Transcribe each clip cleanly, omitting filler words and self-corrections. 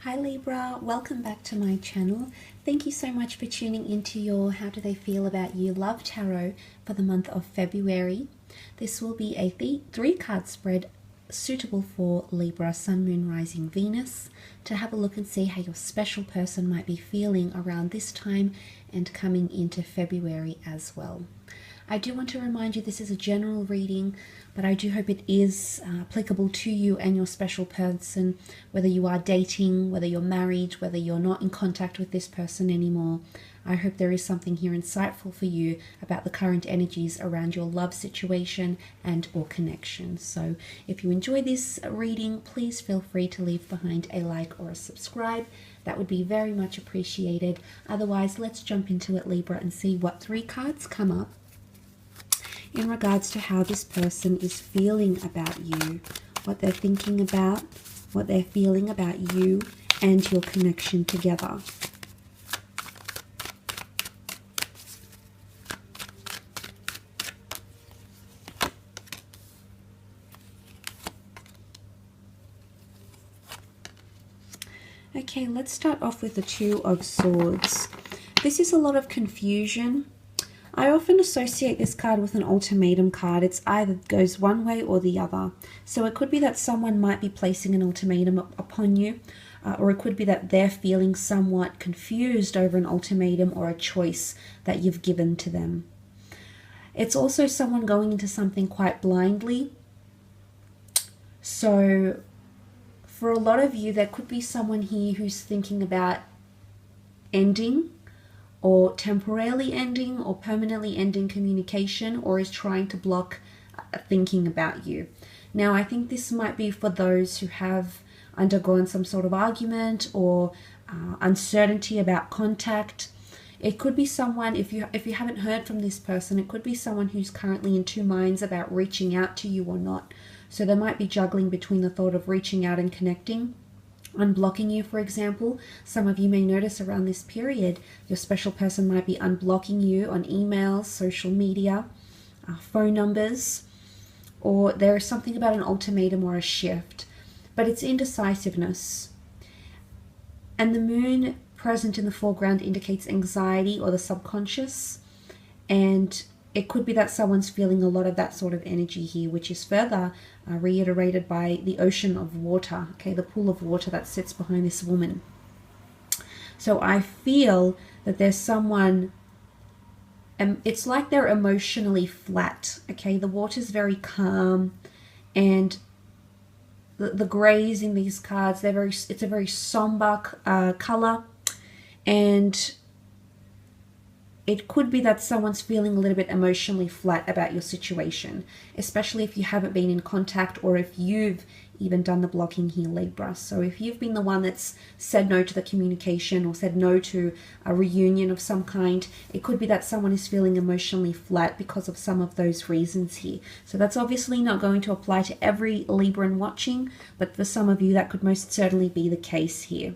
Hi Libra, welcome back to my channel. Thank you so much for tuning into your How Do They Feel About You Love Tarot for the month of February. This will be a three-card spread suitable for Libra, Sun, Moon, Rising, Venus, to have a look and see how your special person might be feeling around this time and coming into February as well. I do want to remind you this is a general reading, but I do hope it is applicable to you and your special person, whether you are dating, whether you're married, whether you're not in contact with this person anymore. I hope there is something here insightful for you about the current energies around your love situation and or connection. So if you enjoy this reading, please feel free to leave behind a like or a subscribe. That would be very much appreciated. Otherwise, let's jump into it, Libra, and see what three cards come up in regards to how this person is feeling about you, what they're thinking about, what they're feeling about you and your connection together. Okay, let's start off with the Two of Swords. This is a lot of confusion. I often associate this card with an ultimatum card. It's either goes one way or the other. So it could be that someone might be placing an ultimatum upon you, or it could be that they're feeling somewhat confused over an ultimatum or a choice that you've given to them. It's also someone going into something quite blindly. So for a lot of you, there could be someone here who's thinking about ending, or temporarily ending or permanently ending communication, or is trying to block thinking about you. Now, I think this might be for those who have undergone some sort of argument or uncertainty about contact. It could be someone, if you haven't heard from this person, it could be someone who's currently in two minds about reaching out to you or not. So they might be juggling between the thought of reaching out and connecting. Unblocking you, for example. Some of you may notice around this period your special person might be unblocking you on emails, social media, phone numbers, or there is something about an ultimatum or a shift, but it's indecisiveness. And the moon present in the foreground indicates anxiety or the subconscious, and it could be that someone's feeling a lot of that sort of energy here, which is further reiterated by the ocean of water, okay, the pool of water that sits behind this woman. So I feel that there's someone, it's like they're emotionally flat, okay? The water's very calm, and the grays in these cards, it's a very somber color, and it could be that someone's feeling a little bit emotionally flat about your situation, especially if you haven't been in contact or if you've even done the blocking here, Libra. So if you've been the one that's said no to the communication or said no to a reunion of some kind, it could be that someone is feeling emotionally flat because of some of those reasons here. So that's obviously not going to apply to every Libran watching, but for some of you that could most certainly be the case here.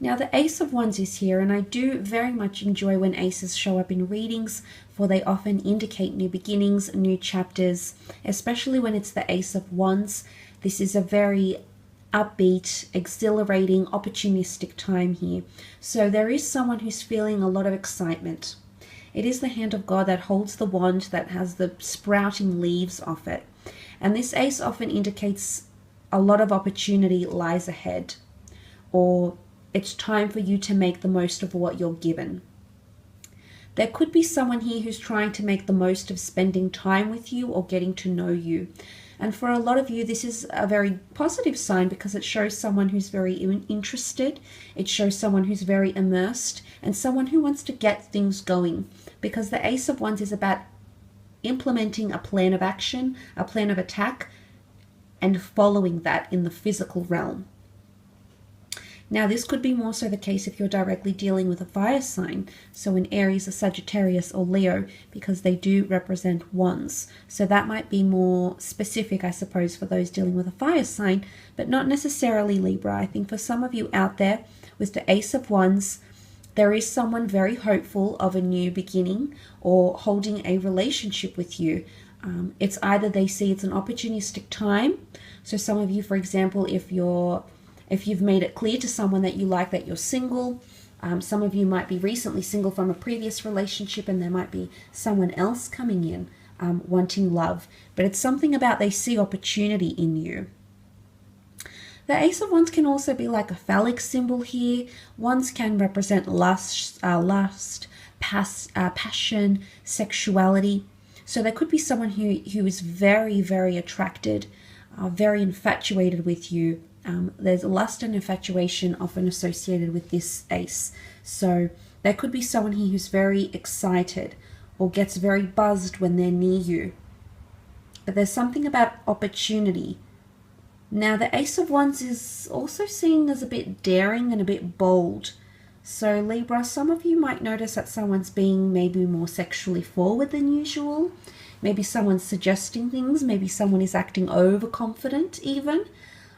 Now the Ace of Wands is here, and I do very much enjoy when aces show up in readings, for they often indicate new beginnings, new chapters, especially when it's the Ace of Wands. This is a very upbeat, exhilarating, opportunistic time here. So there is someone who's feeling a lot of excitement. It is the hand of God that holds the wand that has the sprouting leaves off it. And this ace often indicates a lot of opportunity lies ahead, or it's time for you to make the most of what you're given. There could be someone here who's trying to make the most of spending time with you or getting to know you. And for a lot of you, this is a very positive sign because it shows someone who's very interested. It shows someone who's very immersed and someone who wants to get things going, because the Ace of Wands is about implementing a plan of action, a plan of attack, and following that in the physical realm. Now, this could be more so the case if you're directly dealing with a fire sign, so an Aries, a Sagittarius, or Leo, because they do represent wands. So that might be more specific, I suppose, for those dealing with a fire sign, but not necessarily Libra. I think for some of you out there with the Ace of Wands, there is someone very hopeful of a new beginning or holding a relationship with you. It's either they see it's an opportunistic time. So some of you, for example, if you're If you've made it clear to someone that you like that you're single, some of you might be recently single from a previous relationship, and there might be someone else coming in wanting love. But it's something about they see opportunity in you. The Ace of Wands can also be like a phallic symbol here. Wands can represent lust, passion, sexuality. So there could be someone who is very, very attracted, very infatuated with you. There's lust and infatuation often associated with this ace. So there could be someone here who's very excited or gets very buzzed when they're near you. But there's something about opportunity. Now, the Ace of Wands is also seen as a bit daring and a bit bold. So, Libra, some of you might notice that someone's being maybe more sexually forward than usual. Maybe someone's suggesting things. Maybe someone is acting overconfident even.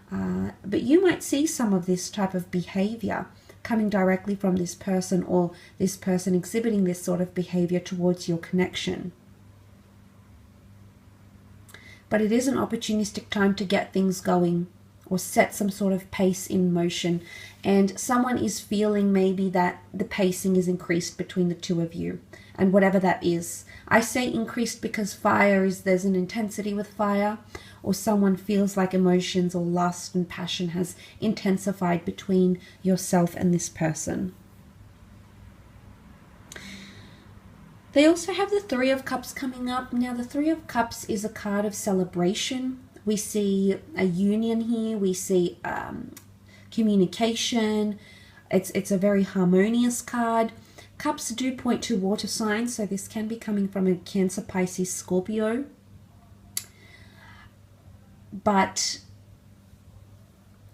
But you might see some of this type of behavior coming directly from this person, or this person exhibiting this sort of behavior towards your connection. But it is an opportunistic time to get things going or set some sort of pace in motion. And someone is feeling maybe that the pacing is increased between the two of you, and whatever that is. I say increased because there's an intensity with fire, or someone feels like emotions or lust and passion has intensified between yourself and this person. They also have the Three of Cups coming up. Now, the Three of Cups is a card of celebration. We see a union here. We see communication. It's a very harmonious card. Cups do point to water signs, so this can be coming from a Cancer, Pisces, Scorpio. But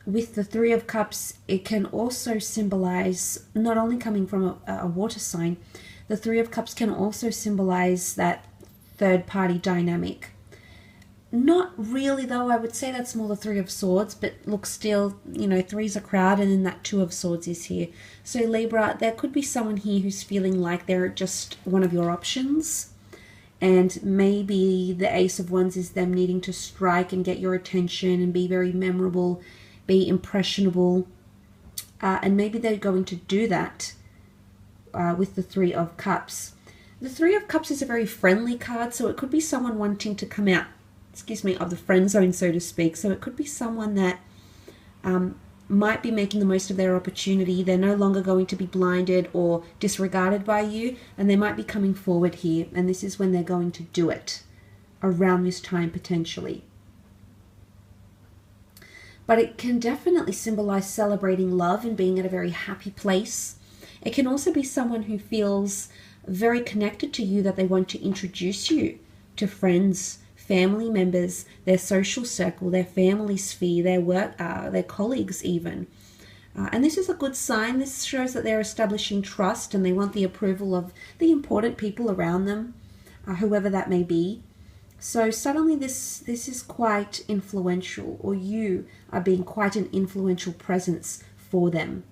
with the Three of Cups, it can also symbolize, not only coming from a water sign, the Three of Cups can also symbolize that third-party dynamic. Not really, though. I would say that's more the Three of Swords, but look, still, you know, three's a crowd, and then that Two of Swords is here. So, Libra, there could be someone here who's feeling like they're just one of your options, and maybe the Ace of Wands is them needing to strike and get your attention and be very memorable, be impressionable, and maybe they're going to do that with the Three of Cups. The Three of Cups is a very friendly card, so it could be someone wanting to come out, of the friend zone, so to speak. So it could be someone that might be making the most of their opportunity. They're no longer going to be blinded or disregarded by you, and they might be coming forward here, and this is when they're going to do it, around this time potentially. But it can definitely symbolize celebrating love and being at a very happy place. It can also be someone who feels very connected to you, that they want to introduce you to friends, family members, their social circle, their family sphere, their work, their colleagues even. And this is a good sign. This shows that they're establishing trust and they want the approval of the important people around them, whoever that may be. So suddenly this is quite influential, or you are being quite an influential presence for them.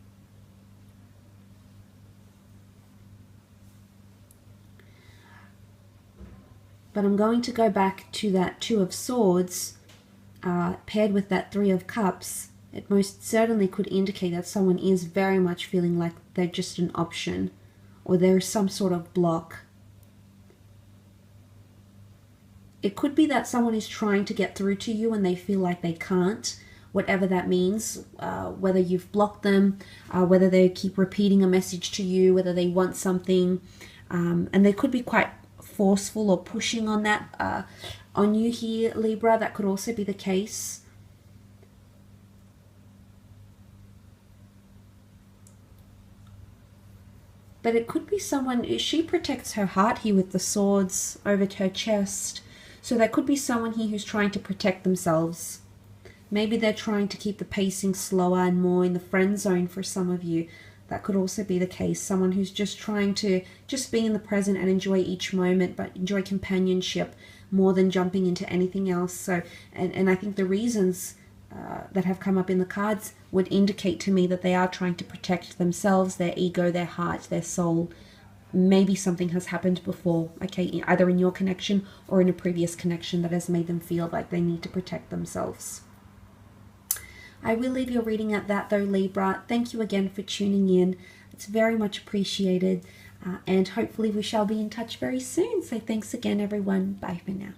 But I'm going to go back to that Two of Swords paired with that Three of Cups. It most certainly could indicate that someone is very much feeling like they're just an option, or there is some sort of block. It could be that someone is trying to get through to you and they feel like they can't, whatever that means, whether you've blocked them, whether they keep repeating a message to you, whether they want something, and they could be quite forceful or pushing on that on you here, Libra. That could also be the case. But it could be someone, she protects her heart here with the swords over her chest. So there could be someone here who's trying to protect themselves. Maybe they're trying to keep the pacing slower and more in the friend zone for some of you. That could also be the case. Someone who's just trying to just be in the present and enjoy each moment, but enjoy companionship more than jumping into anything else. So, and I think the reasons that have come up in the cards would indicate to me that they are trying to protect themselves, their ego, their heart, their soul. Maybe something has happened before, okay, either in your connection or in a previous connection that has made them feel like they need to protect themselves. I will leave your reading at that though, Libra. Thank you again for tuning in. It's very much appreciated. And hopefully we shall be in touch very soon. So thanks again, everyone. Bye for now.